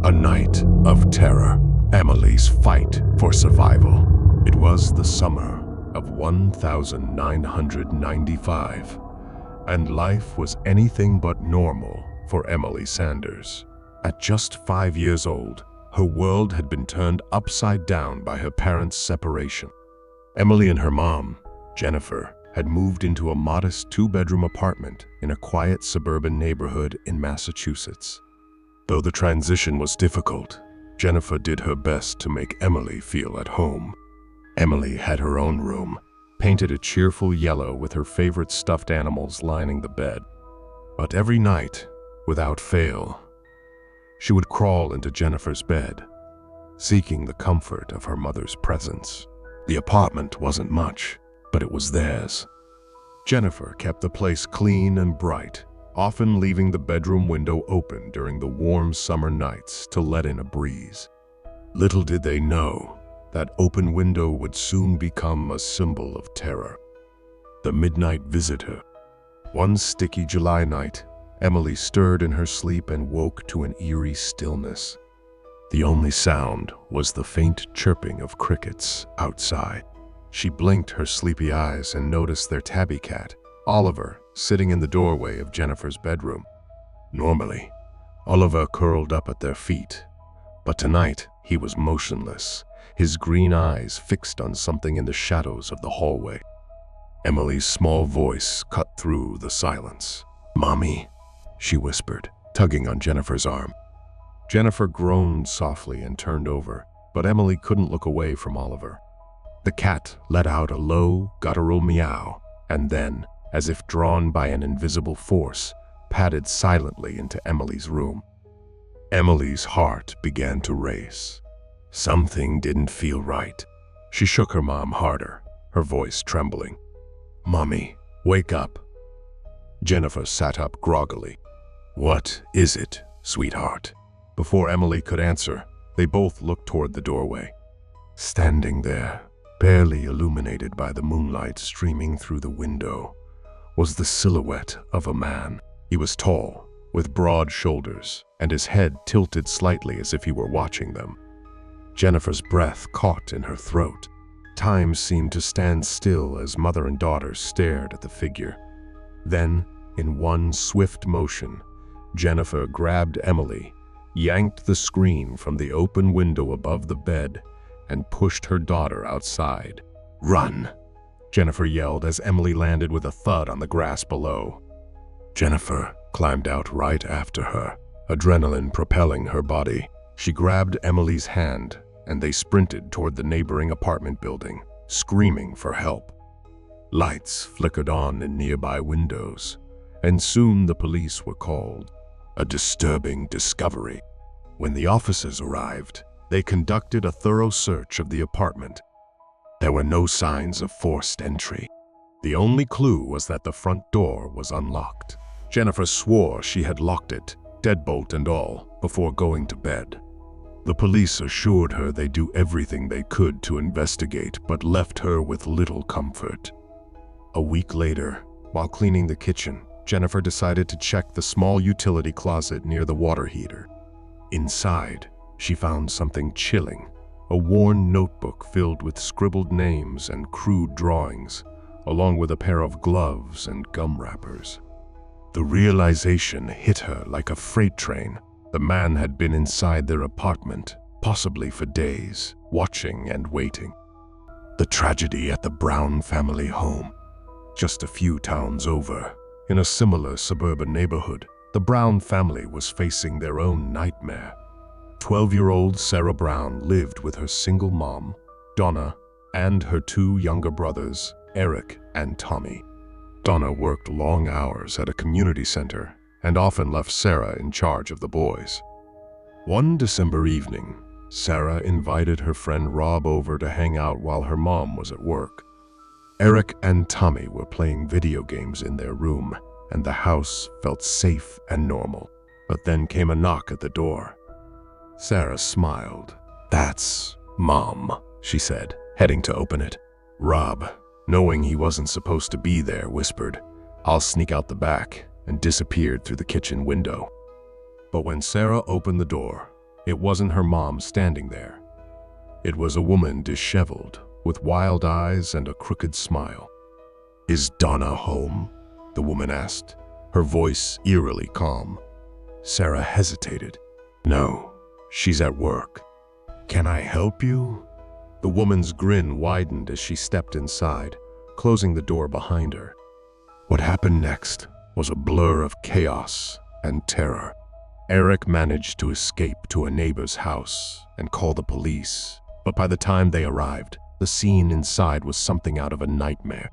A night of terror. Emily's fight for survival. It was the summer of 1995, and life was anything but normal for Emily Sanders. At just 5 years old, her world had been turned upside down by her parents' separation. Emily and her mom, Jennifer, had moved into a modest 2-bedroom apartment in a quiet suburban neighborhood in Massachusetts. Though the transition was difficult, Jennifer did her best to make Emily feel at home. Emily had her own room, painted a cheerful yellow with her favorite stuffed animals lining the bed. But every night, without fail, she would crawl into Jennifer's bed, seeking the comfort of her mother's presence. The apartment wasn't much, but it was theirs. Jennifer kept the place clean and bright, often leaving the bedroom window open during the warm summer nights to let in a breeze. Little did they know that open window would soon become a symbol of terror. The midnight visitor. One sticky July night, Emily stirred in her sleep and woke to an eerie stillness. The only sound was the faint chirping of crickets outside. She blinked her sleepy eyes and noticed their tabby cat, Oliver, sitting in the doorway of Jennifer's bedroom. Normally, Oliver curled up at their feet, but tonight he was motionless, his green eyes fixed on something in the shadows of the hallway. Emily's small voice cut through the silence. "Mommy," she whispered, tugging on Jennifer's arm. Jennifer groaned softly and turned over, but Emily couldn't look away from Oliver. The cat let out a low, guttural meow, and then, as if drawn by an invisible force, padded silently into Emily's room. Emily's heart began to race. Something didn't feel right. She shook her mom harder, her voice trembling. "Mommy, wake up." Jennifer sat up groggily. "What is it, sweetheart?" Before Emily could answer, they both looked toward the doorway. Standing there, barely illuminated by the moonlight streaming through the window, was the silhouette of a man. He was tall, with broad shoulders, and his head tilted slightly as if he were watching them. Jennifer's breath caught in her throat. Time seemed to stand still as mother and daughter stared at the figure. Then, in one swift motion, Jennifer grabbed Emily, yanked the screen from the open window above the bed, and pushed her daughter outside. "Run!" Jennifer yelled as Emily landed with a thud on the grass below. Jennifer climbed out right after her, adrenaline propelling her body. She grabbed Emily's hand, and they sprinted toward the neighboring apartment building, screaming for help. Lights flickered on in nearby windows, and soon the police were called. A disturbing discovery. When the officers arrived, they conducted a thorough search of the apartment. There were no signs of forced entry. The only clue was that the front door was unlocked. Jennifer swore she had locked it, deadbolt and all, before going to bed. The police assured her they'd do everything they could to investigate, but left her with little comfort. A week later, while cleaning the kitchen, Jennifer decided to check the small utility closet near the water heater. Inside, she found something chilling. A worn notebook filled with scribbled names and crude drawings, along with a pair of gloves and gum wrappers. The realization hit her like a freight train. The man had been inside their apartment, possibly for days, watching and waiting. The tragedy at the Brown family home. Just a few towns over, in a similar suburban neighborhood, the Brown family was facing their own nightmare. 12-year-old Sarah Brown lived with her single mom, Donna, and her 2 younger brothers, Eric and Tommy. Donna worked long hours at a community center and often left Sarah in charge of the boys. One December evening, Sarah invited her friend Rob over to hang out while her mom was at work. Eric and Tommy were playing video games in their room, and the house felt safe and normal. But then came a knock at the door. Sarah smiled. "That's Mom," she said, heading to open it. Rob, knowing he wasn't supposed to be there, whispered, "I'll sneak out the back," and disappeared through the kitchen window. But when Sarah opened the door, It wasn't her mom standing there. It was a woman disheveled, with wild eyes and a crooked smile. "Is Donna home?" the woman asked, her voice eerily calm. Sarah hesitated. "No, she's at work. Can I help you?" The woman's grin widened as she stepped inside, closing the door behind her. What happened next was a blur of chaos and terror. Eric managed to escape to a neighbor's house and call the police, but by the time they arrived, the scene inside was something out of a nightmare.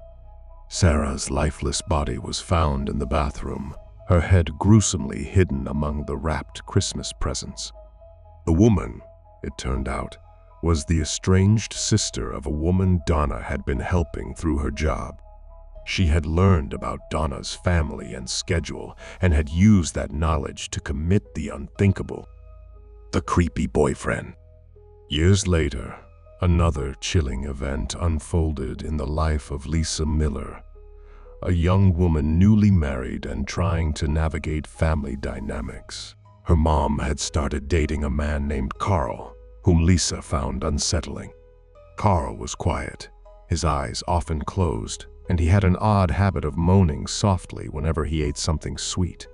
Sarah's lifeless body was found in the bathroom, her head gruesomely hidden among the wrapped Christmas presents. The woman, it turned out, was the estranged sister of a woman Donna had been helping through her job. She had learned about Donna's family and schedule and had used that knowledge to commit the unthinkable: the creepy boyfriend. Years later, another chilling event unfolded in the life of Lisa Miller, a young woman newly married and trying to navigate family dynamics. Her mom had started dating a man named Carl, whom Lisa found unsettling. Carl was quiet, his eyes often closed, and he had an odd habit of moaning softly whenever he ate something sweet.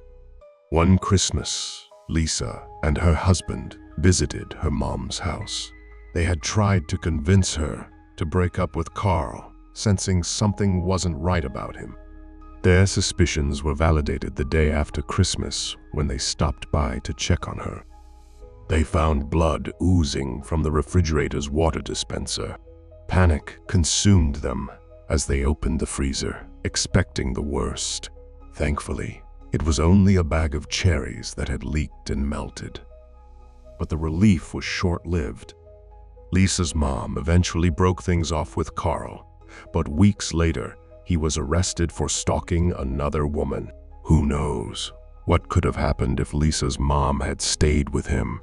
One Christmas, Lisa and her husband visited her mom's house. They had tried to convince her to break up with Carl, sensing something wasn't right about him. Their suspicions were validated the day after Christmas when they stopped by to check on her. They found blood oozing from the refrigerator's water dispenser. Panic consumed them as they opened the freezer, expecting the worst. Thankfully, it was only a bag of cherries that had leaked and melted. But the relief was short-lived. Lisa's mom eventually broke things off with Carl, but weeks later, he was arrested for stalking another woman. Who knows what could have happened if Lisa's mom had stayed with him?